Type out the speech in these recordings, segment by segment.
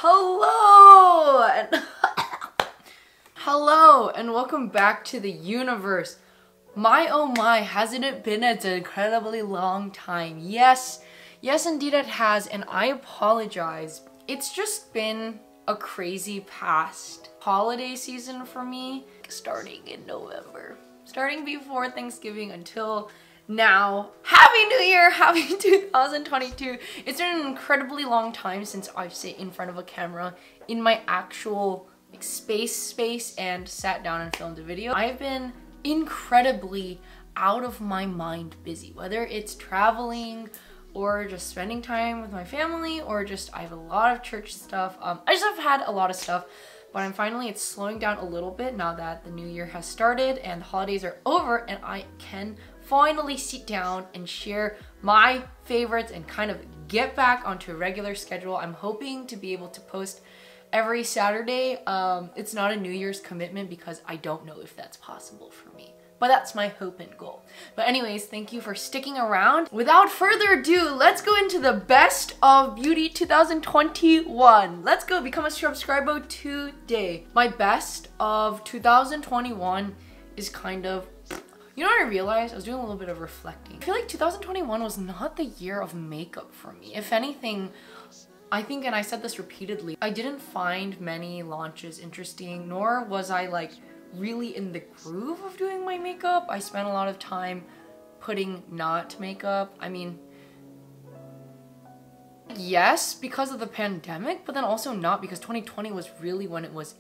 Hello and hello and welcome back to the universe. My oh my, hasn't it been an incredibly long time? Yes indeed it has, and I apologize. It's just been a crazy past holiday season for me, starting in November. Starting before Thanksgiving until now. Happy New Year! Happy 2022! It's been an incredibly long time since I've sat in front of a camera in my actual space and sat down and filmed a video. I've been incredibly out of my mind busy, whether it's traveling or just spending time with my family or just I have a lot of church stuff. I just have had a lot of stuff, but it's slowing down a little bit now that the new year has started and the holidays are over, and I can finally sit down and share my favorites and kind of get back onto a regular schedule. I'm hoping to be able to post every Saturday. It's not a New Year's commitment because I don't know if that's possible for me, but that's my hope and goal. But anyways, thank you for sticking around. Without further ado, let's go into the best of beauty 2021. Let's go become a subscriber today. My best of 2021 is kind of, you know what I realized? I was doing a little bit of reflecting. I feel like 2021 was not the year of makeup for me. If anything, I think, and I said this repeatedly, I didn't find many launches interesting, nor was I like really in the groove of doing my makeup. I spent a lot of time putting not makeup. I mean, yes, because of the pandemic, but then also not, because 2020 was really when it was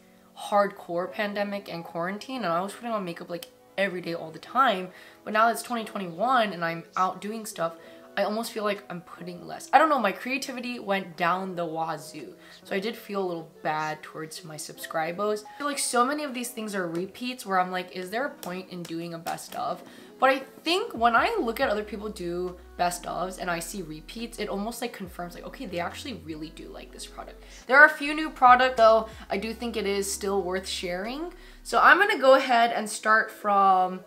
hardcore pandemic and quarantine, and I was putting on makeup like every day all the time. But now that it's 2021 and I'm out doing stuff, I almost feel like I'm putting less. I don't know, my creativity went down the wazoo. So I did feel a little bad towards my subscribers. I feel like so many of these things are repeats where I'm like, is there a point in doing a best of? But I think when I look at other people do best ofs and I see repeats, it almost like confirms like, okay, they actually really do like this product. There are a few new products though. I do think it is still worth sharing. So I'm gonna go ahead and start from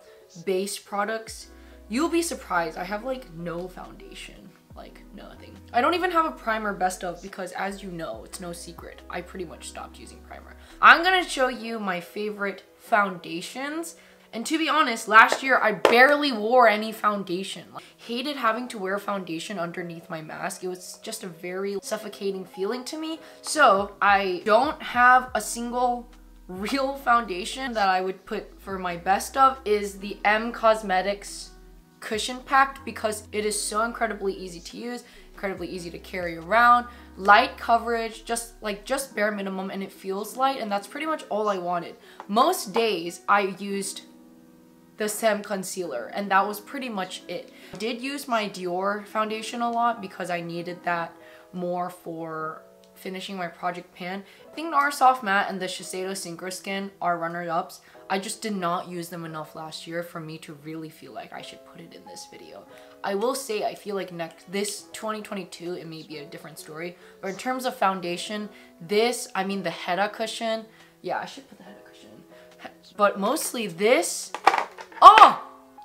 base products. You'll be surprised, I have like no foundation, like nothing. I don't even have a primer best of because, as you know, it's no secret, I pretty much stopped using primer. I'm gonna show you my favorite foundations. And to be honest, last year I barely wore any foundation. Like, hated having to wear foundation underneath my mask. It was just a very suffocating feeling to me. So I don't have a single real foundation that I would put for my best of. Is the M Cosmetics Cushion Packed, because it is so incredibly easy to use, incredibly easy to carry around, light coverage, just bare minimum, and it feels light, and that's pretty much all I wanted. Most days I used the Sem concealer, and that was pretty much it. I did use my Dior foundation a lot because I needed that more for finishing my project pan. I think NARS Soft Matte and the Shiseido Synchro Skin are runner-ups. I just did not use them enough last year for me to really feel like I should put it in this video. I will say, I feel like this 2022, it may be a different story, but in terms of foundation, this, I mean the Heda cushion, yeah, I should put the Heda cushion, but mostly this,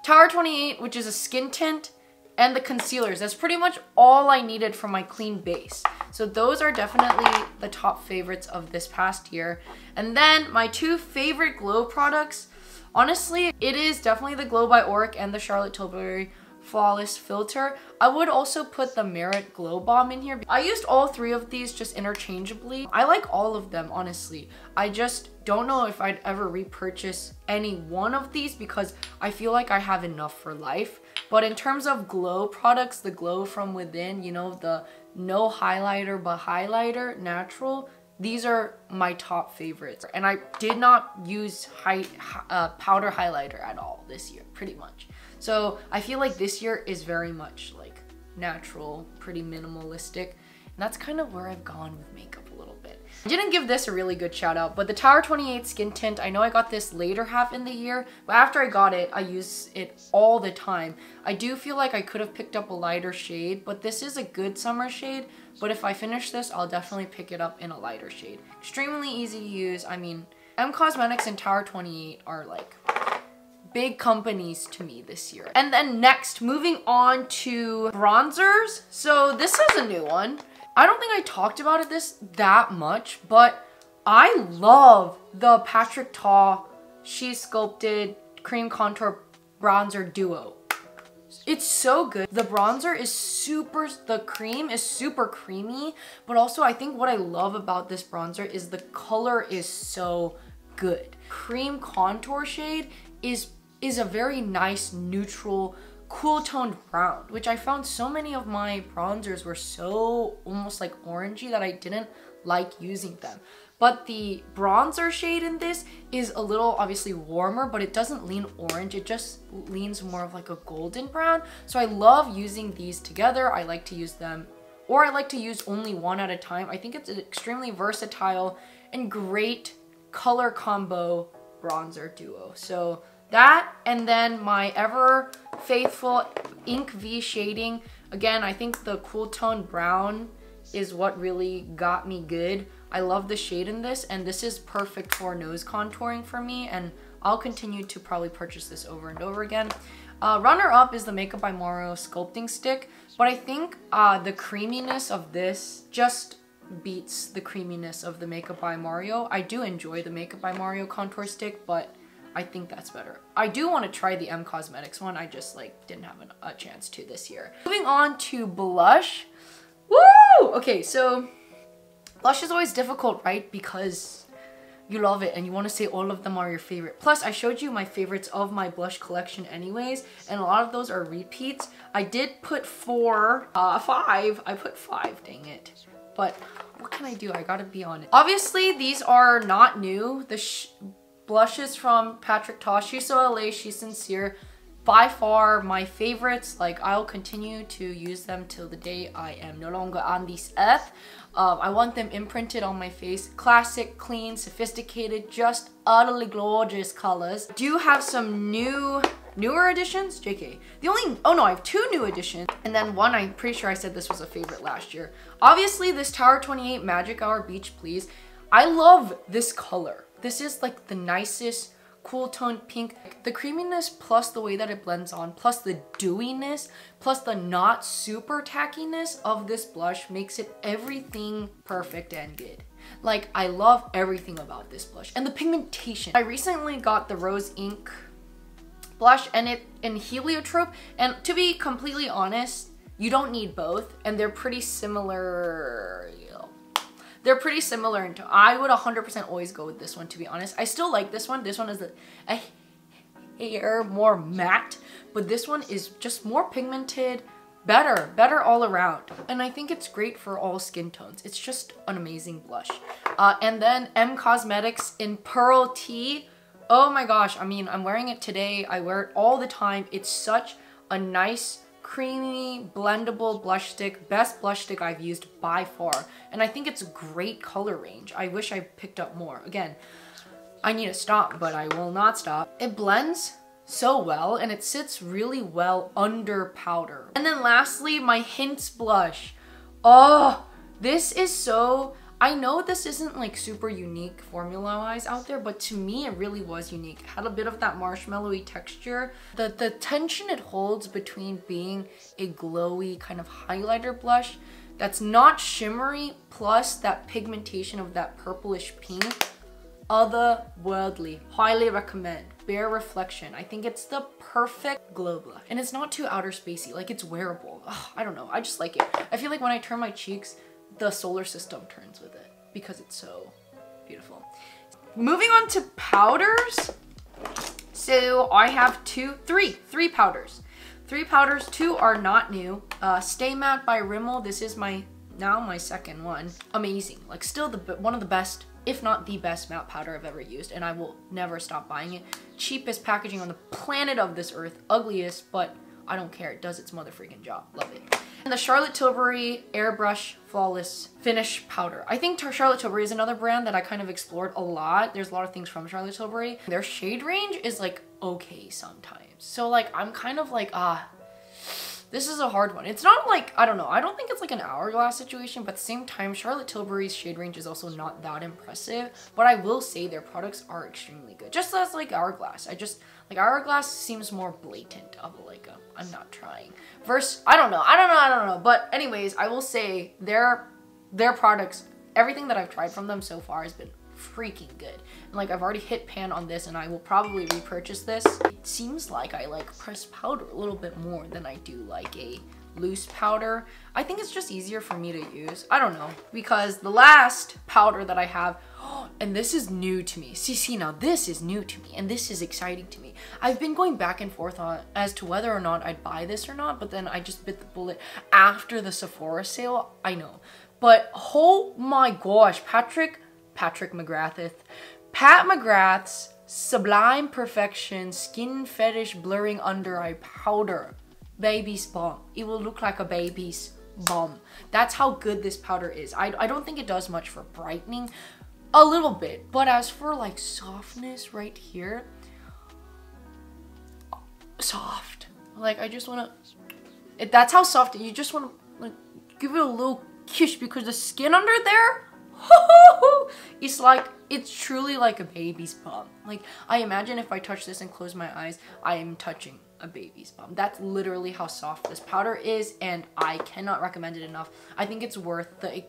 Tower 28, which is a skin tint, and the concealers. That's pretty much all I needed for my clean base. So those are definitely the top favorites of this past year. And then my two favorite glow products, honestly, it is definitely the Glow by Auric and the Charlotte Tilbury Flawless Filter. I would also put the Merit Glow Bomb in here. I used all three of these just interchangeably. I like all of them, honestly. I just don't know if I'd ever repurchase any one of these because I feel like I have enough for life. But in terms of glow products, the Glow From Within, you know, the no highlighter but highlighter, natural, these are my top favorites. And I did not use powder highlighter at all this year, pretty much. So I feel like this year is very much like natural, pretty minimalistic. And that's kind of where I've gone with makeup a little bit. I didn't give this a really good shout out, but the Tower 28 Skin Tint, I know I got this later half in the year, but after I got it, I use it all the time. I do feel like I could have picked up a lighter shade, but this is a good summer shade. But if I finish this, I'll definitely pick it up in a lighter shade. Extremely easy to use. I mean, M Cosmetics and Tower 28 are like big companies to me this year. And then next, moving on to bronzers. So this is a new one. I don't think I talked about this that much, but I love the Patrick Ta She Sculpted Cream Contour Bronzer Duo. It's so good. The bronzer is the cream is super creamy, but also I think what I love about this bronzer is the color is so good. Cream contour shade is a very nice, neutral, cool toned brown, which I found so many of my bronzers were so almost like orangey that I didn't like using them. But the bronzer shade in this is a little obviously warmer, but it doesn't lean orange. It just leans more of like a golden brown. So I love using these together. I like to use them, or I like to use only one at a time. I think it's an extremely versatile and great color combo bronzer duo. So that, and then my ever faithful Ink V shading. Again, I think the cool tone brown is what really got me good. I love the shade in this, and this is perfect for nose contouring for me, and I'll continue to probably purchase this over and over again. Runner up is the Makeup by Mario sculpting stick, but I think the creaminess of this just beats the creaminess of the Makeup by Mario. I do enjoy the Makeup by Mario contour stick, but I think that's better. I do want to try the M Cosmetics one. I just like didn't have a chance to this year. Moving on to blush. Woo! Okay, so blush is always difficult, right? Because you love it and you want to say all of them are your favorite. Plus, I showed you my favorites of my blush collection anyways, and a lot of those are repeats. I did put five. I put 5, dang it. But what can I do? I gotta be on it. Obviously, these are not new. The blushes from Patrick Ta, She's So LA, She's Sincere, by far my favorites. Like, I'll continue to use them till the day I am no longer on this earth. I want them imprinted on my face. Classic, clean, sophisticated, just utterly gorgeous colors. Do have some newer additions? JK. Oh no, I have 2 new additions. And then one, I'm pretty sure I said this was a favorite last year. Obviously, this Tower 28 Magic Hour Beach Please. I love this color. This is like the nicest cool toned pink. The creaminess plus the way that it blends on, plus the dewiness, plus the not super tackiness of this blush makes it everything perfect and good. Like, I love everything about this blush. And the pigmentation. I recently got the Rose Ink blush, and it in Heliotrope, and to be completely honest, you don't need both, and they're pretty similar. They're pretty similar in tone. I would 100% always go with this one, to be honest. I still like this one. This one is a hair more matte, but this one is just more pigmented, better all around. And I think it's great for all skin tones. It's just an amazing blush. And then M Cosmetics in Pearl Tea. Oh my gosh, I mean, I'm wearing it today. I wear it all the time. It's such a nice, creamy, blendable blush stick. Best blush stick I've used by far. And I think it's a great color range. I wish I picked up more. Again, I need to stop, but I will not stop. It blends so well, and it sits really well under powder. And then lastly, my Hints blush. Oh, this is so... I know this isn't like super unique formula-wise out there, but to me it really was unique. It had a bit of that marshmallowy texture. The tension it holds between being a glowy kind of highlighter blush that's not shimmery, plus that pigmentation of that purplish pink. Otherworldly. Highly recommend. Bare Reflection. I think it's the perfect glow blush. And it's not too outer spacey. Like, it's wearable. Ugh, I don't know. I just like it. I feel like when I turn my cheeks, the solar system turns with it because it's so beautiful. Moving on to powders. So I have three powders. 3 powders, 2 are not new. Stay Matte by Rimmel. This is my second one. Amazing. Like, still one of the best, if not the best matte powder I've ever used, and I will never stop buying it. Cheapest packaging on the planet of this earth. Ugliest, but I don't care. It does its mother freaking job. Love it. And the Charlotte Tilbury Airbrush Flawless Finish Powder. I think Charlotte Tilbury is another brand that I kind of explored a lot. There's a lot of things from Charlotte Tilbury. Their shade range is like okay sometimes. So like I'm kind of like, this is a hard one. It's not like, I don't know, I don't think it's like an hourglass situation, but at the same time, Charlotte Tilbury's shade range is also not that impressive. But I will say their products are extremely good. Just as like Hourglass. Like Hourglass seems more blatant of like I'm not trying. I don't know. But anyways, I will say their their products, everything that I've tried from them so far has been freaking good. And like I've already hit pan on this and I will probably repurchase this. It seems like I like pressed powder a little bit more than I do like a loose powder. I think it's just easier for me to use. I don't know, because the last powder that I have, and this is new to me. See, now this is new to me and this is exciting to me. I've been going back and forth on as to whether or not I'd buy this or not, but then I just bit the bullet after the Sephora sale. I know, but oh my gosh, Pat McGrath's Sublime Perfection Skin Fetish Blurring Under Eye Powder. Baby's bomb. It will look like a baby's bum. That's how good this powder is. I don't think it does much for brightening. A little bit. But as for like softness right here, soft. Like I just want to, that's how soft, you just want to like give it a little kiss because the skin under there, it's like, it's truly like a baby's bum. Like I imagine if I touch this and close my eyes, I am touching a baby's bum. That's literally how soft this powder is, and I cannot recommend it enough. I think it's worth the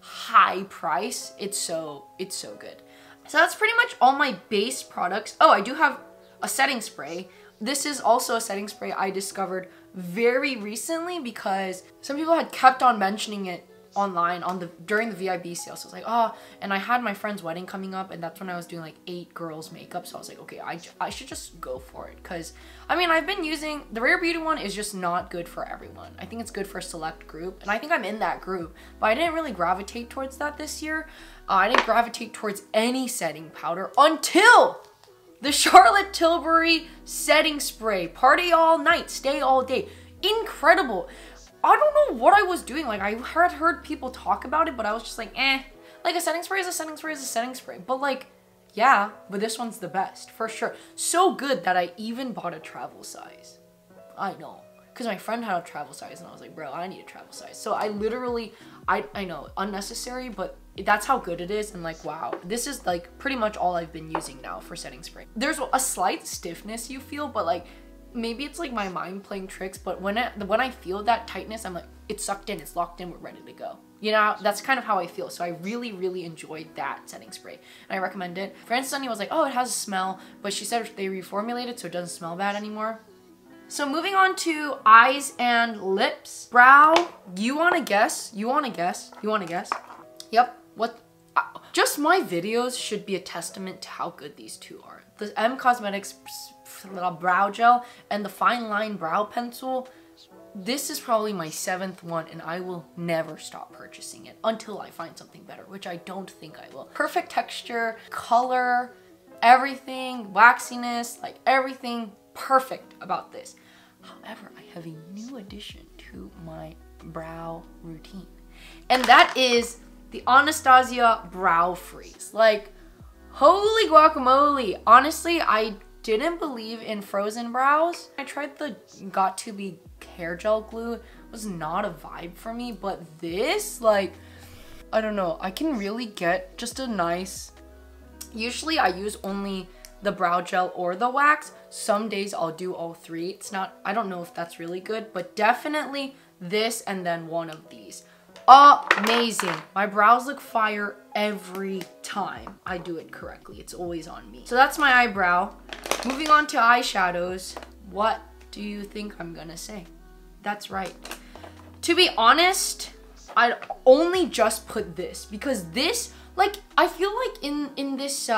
high price. It's so good. So that's pretty much all my base products. Oh, I do have a setting spray. This is also a setting spray I discovered very recently because some people had kept on mentioning it online during the VIB sale. So I was like, oh, and I had my friend's wedding coming up, and that's when I was doing like 8 girls makeup. So I was like, okay, I should just go for it, because I mean, I've been using the Rare Beauty one. Is just not good for everyone. I think it's good for a select group, and I think I'm in that group, but I didn't really gravitate towards that this year. I didn't gravitate towards any setting powder until the Charlotte Tilbury setting spray. Party all night, stay all day. Incredible. I don't know what I was doing. Like I had heard people talk about it, but I was just like, eh. Like a setting spray is a setting spray is a setting spray. But like, yeah, but this one's the best for sure. So good that I even bought a travel size. I know, because my friend had a travel size and I was like, bro, I need a travel size. So I literally, I know, unnecessary, but that's how good it is. And like, wow, this is like pretty much all I've been using now for setting spray. There's a slight stiffness you feel, but like, maybe it's like my mind playing tricks, but when I feel that tightness, I'm like, it's sucked in, it's locked in, we're ready to go. You know, that's kind of how I feel. So I really enjoyed that setting spray, and I recommend it. Frances Sunny was like, oh, it has a smell, but she said they reformulated so it doesn't smell bad anymore. So moving on to eyes and lips. Brow, you wanna guess? Yep, what? Just my videos should be a testament to how good these two are. The M Cosmetics brow gel and the fine line brow pencil, this is probably my 7th one, and I will never stop purchasing it until I find something better, which I don't think I will. Perfect texture, color, everything, waxiness, like everything perfect about this. However, I have a new addition to my brow routine, and that is the Anastasia Brow Freeze. Like, holy guacamole. Honestly, I didn't believe in frozen brows. I tried the Got2b hair gel glue. It was not a vibe for me, but this, like, I don't know, I can really get just a nice, usually I use only the brow gel or the wax. Some days I'll do all three. It's not, I don't know if that's really good, but definitely this and then one of these. Amazing. My brows look fire every time I do it correctly. It's always on me. So that's my eyebrow. Moving on to eyeshadows. What do you think I'm gonna say? That's right. To be honest, I only just put this because this, like, I feel like in this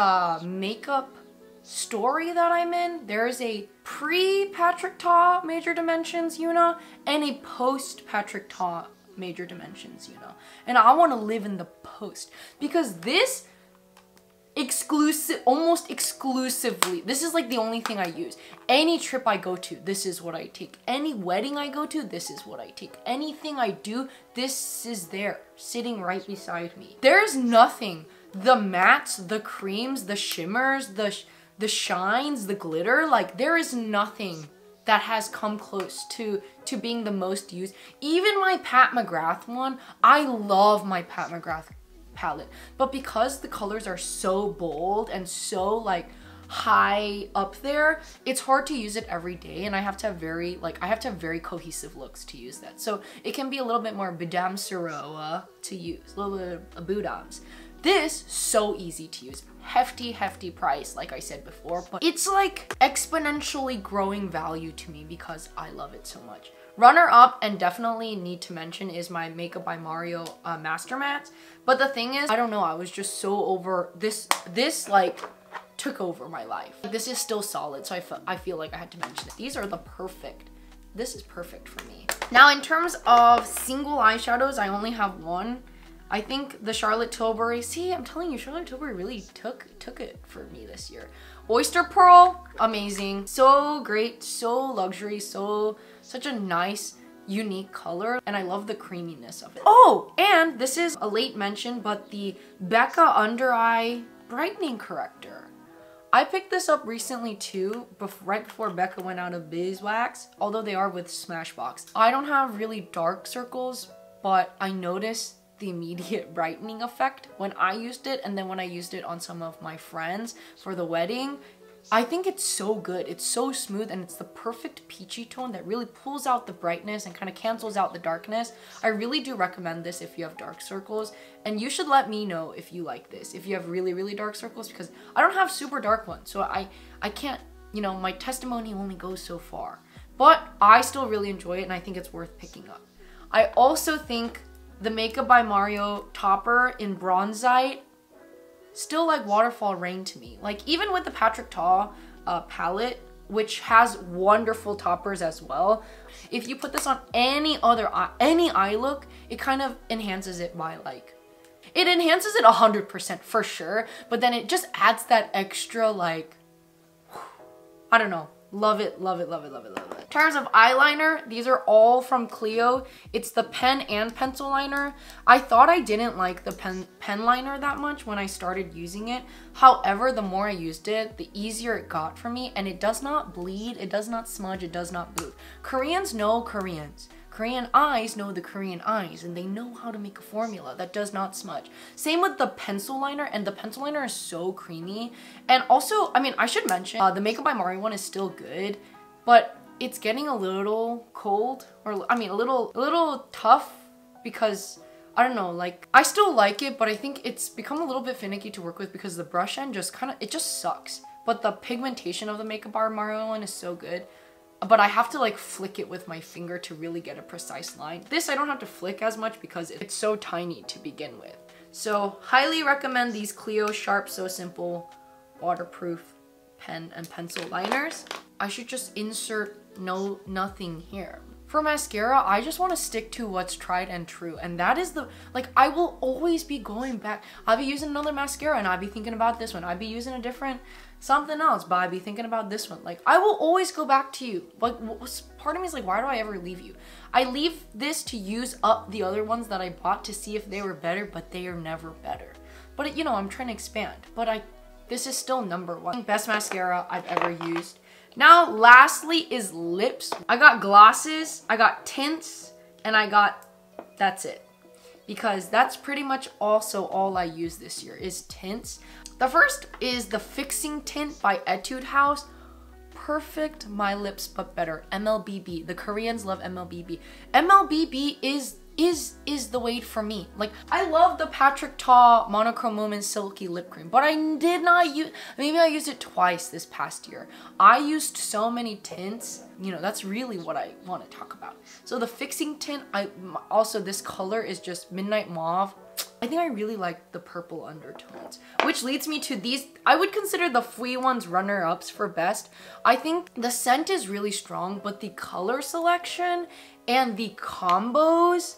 makeup story that I'm in, there's a pre-Patrick Ta Major Dimensions Yuna and a post-Patrick Ta Major Dimensions Yuna. And I want to live in the post because this almost exclusively, this is like the only thing I use. Any trip I go to, this is what I take. Any wedding I go to, this is what I take. Anything I do, this is there, sitting right beside me. There's nothing, the mattes, the creams, the shimmers, the shines, the glitter, like there is nothing that has come close to being the most used. Even my Pat McGrath one, I love my Pat McGrath palette, but because the colors are so bold and so like, high up there, it's hard to use it every day, and I have to have very cohesive looks to use that. So it can be a little bit more Badam Siro to use, a little bit of Budams. This, so easy to use. Hefty price, like I said before, but it's like exponentially growing value to me because I love it so much. Runner up, and definitely need to mention, is my Makeup by Mario Master Mats. But the thing is, I don't know, I was just so over this like took over my life. This is still solid, so I feel like I had to mention it. These are the perfect. This is perfect for me. Now, in terms of single eyeshadows, I only have one. I think the Charlotte Tilbury, see, I'm telling you, Charlotte Tilbury really took it for me this year. Oyster Pearl, amazing. So great, so luxury, such a nice, unique color, and I love the creaminess of it. Oh, and this is a late mention, but the Becca Under Eye Brightening Corrector. I picked this up recently too, right before Becca went out of beeswax, although they are with Smashbox. I don't have really dark circles, but I noticed the immediate brightening effect when I used it, and then when I used it on some of my friends for the wedding. I think it's so good. It's so smooth, and it's the perfect peachy tone that really pulls out the brightness and kind of cancels out the darkness. I really do recommend this if you have dark circles, and you should let me know if you like this, if you have really dark circles, because I don't have super dark ones, so I can't, you know, my testimony only goes so far. But I still really enjoy it, and I think it's worth picking up. I also think the Makeup by Mario topper in Bronzite, still like Waterfall Rain to me. Like, even with the Patrick Ta palette, which has wonderful toppers as well, if you put this on any eye look, it kind of enhances it by like, it enhances it 100% for sure, but then it just adds that extra like, I don't know. Love it, love it, love it, love it, love it. In terms of eyeliner, these are all from Clio. It's the pen and pencil liner. I thought I didn't like the pen liner that much when I started using it. However, the more I used it, the easier it got for me, and it does not bleed, it does not smudge, it does not blue. Koreans know Koreans. Korean eyes know the Korean eyes, and they know how to make a formula that does not smudge. Same with the pencil liner, and the pencil liner is so creamy. And also, I mean, I should mention, the Makeup by Mario one is still good, but it's getting a little cold, or I mean, a little tough, because I don't know, like, I still like it, but I think it's become a little bit finicky to work with because the brush end just kind of, it just sucks. But the pigmentation of the Makeup by Mario one is so good. But I have to like flick it with my finger to really get a precise line. This I don't have to flick as much because it's so tiny to begin with. So highly recommend these Clio Sharp So Simple waterproof pen and pencil liners. I should just insert nothing here. For mascara, I just want to stick to what's tried and true, and that is the, like, I will always be going back. I'll be using another mascara and I'll be thinking about this one. I'll be using a different something else, but I'll be thinking about this one. Like, I will always go back to you. Like, part of me is like, why do I ever leave you? I leave this to use up the other ones that I bought to see if they were better, but they are never better. But you know, I'm trying to expand, but this is still #1 best mascara I've ever used. Now, lastly is lips. I got glosses, I got tints, and that's it. Because that's pretty much also all I use this year is tints. The first is the Fixing Tint by Etude House. Perfect my lips, but better. MLBB. The Koreans love MLBB. MLBB is the way for me. Like, I love the Patrick Ta Monochrome Moment Silky Lip Cream, but I did not use, maybe I used it twice this past year. I used so many tints, you know, that's really what I want to talk about. So the Fixing Tint, also this color is just Midnight Mauve. I think I really like the purple undertones, which leads me to these. I would consider the Fui ones runner-ups for best. I think the scent is really strong, but the color selection and the combos,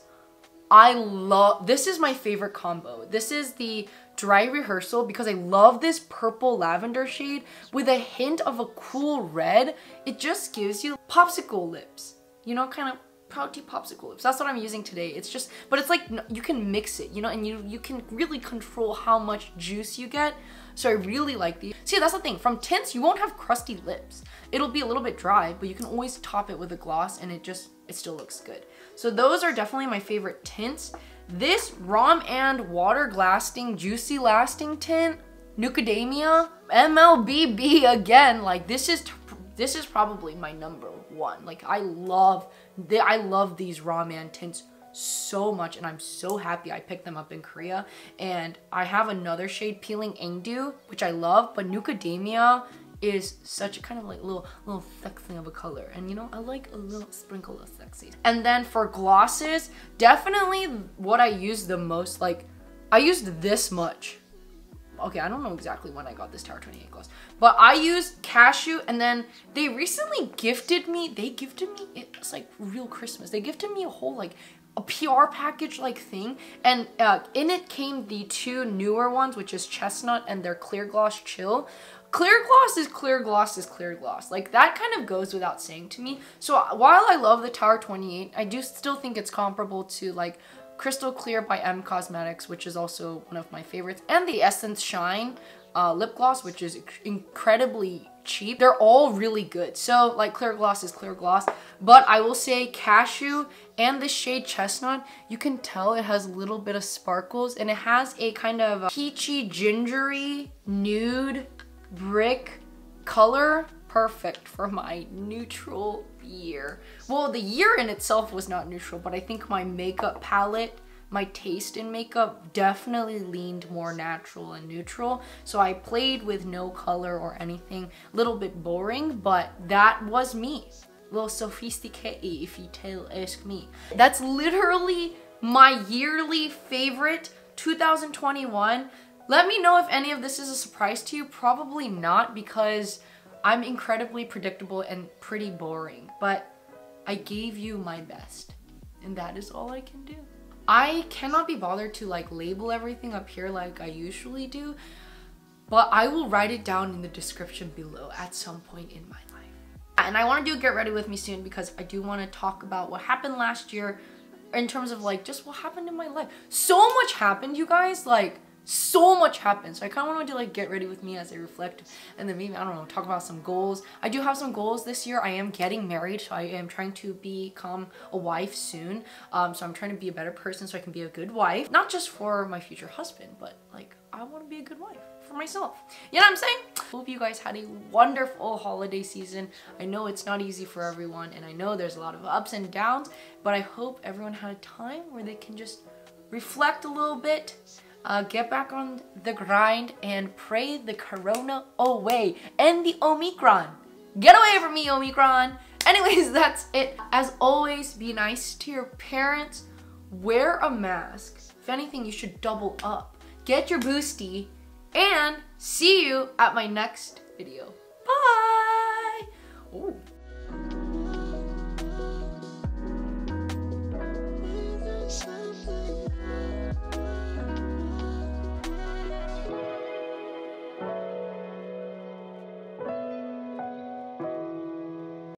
I love. This is my favorite combo. This is the Dry Rehearsal because I love this purple lavender shade with a hint of a cool red. It just gives you popsicle lips, you know, kind of pouty popsicle lips. That's what I'm using today. It's just, but it's like, you can mix it, you know, and you can really control how much juice you get. So I really like these. See, that's the thing. From tints, you won't have crusty lips. It'll be a little bit dry, but you can always top it with a gloss and it still looks good. So those are definitely my favorite tints. This Rom and Water Lasting Juicy Lasting tint, Nucademia, MLBB again. Like this is probably my #1. Like I love these Ramen tints so much, and I'm so happy I picked them up in Korea. And I have another shade, Peeling Engdu, which I love, but Nucademia is such a kind of like little sexy of a color, and you know, I like a little sprinkle of sexy. And then for glosses, definitely what I use the most, like I used this much. Okay, I don't know exactly when I got this Tower 28 gloss, but I used Cashew, and then they recently gifted me, it's like real Christmas. They gifted me a whole like a PR package like thing, and in it came the 2 newer ones, which is Chestnut and their Clear Gloss Chill. Clear gloss is clear gloss is clear gloss. Like that kind of goes without saying to me. So while I love the Tower 28, I do still think it's comparable to like Crystal Clear by M Cosmetics, which is also one of my favorites, and the Essence Shine lip gloss, which is incredibly cheap. They're all really good. So like clear gloss is clear gloss, but I will say Cashew and the shade Chestnut, you can tell it has a little bit of sparkles, and it has a kind of peachy, gingery, nude brick color, perfect for my neutral year. Well, the year in itself was not neutral, but I think my makeup palette, my taste in makeup definitely leaned more natural and neutral. So I played with no color or anything, a little bit boring, but that was me. A little sophisticated, if you ask me. That's literally my yearly favorite 2021. Let me know if any of this is a surprise to you. Probably not, because I'm incredibly predictable and pretty boring, but I gave you my best, and that is all I can do. I cannot be bothered to like label everything up here like I usually do, but I will write it down in the description below at some point in my life. And I want to do Get Ready With Me soon, because I do want to talk about what happened last year in terms of like just what happened in my life. So much happened, you guys, like so much happened. So I kind of want to do like Get Ready With Me as I reflect, and then maybe, I don't know, talk about some goals. I do have some goals this year. I am getting married, so I am trying to become a wife soon. So I'm trying to be a better person so I can be a good wife, not just for my future husband, but like I want to be a good wife for myself. You know what I'm saying? Hope you guys had a wonderful holiday season. I know it's not easy for everyone, and I know there's a lot of ups and downs, but I hope everyone had a time where they can just reflect a little bit, get back on the grind, and pray the corona away and the Omicron. Get away from me, Omicron. Anyways, that's it. As always, be nice to your parents. Wear a mask. If anything, you should double up. Get your boosty, and see you at my next video. Bye! Ooh.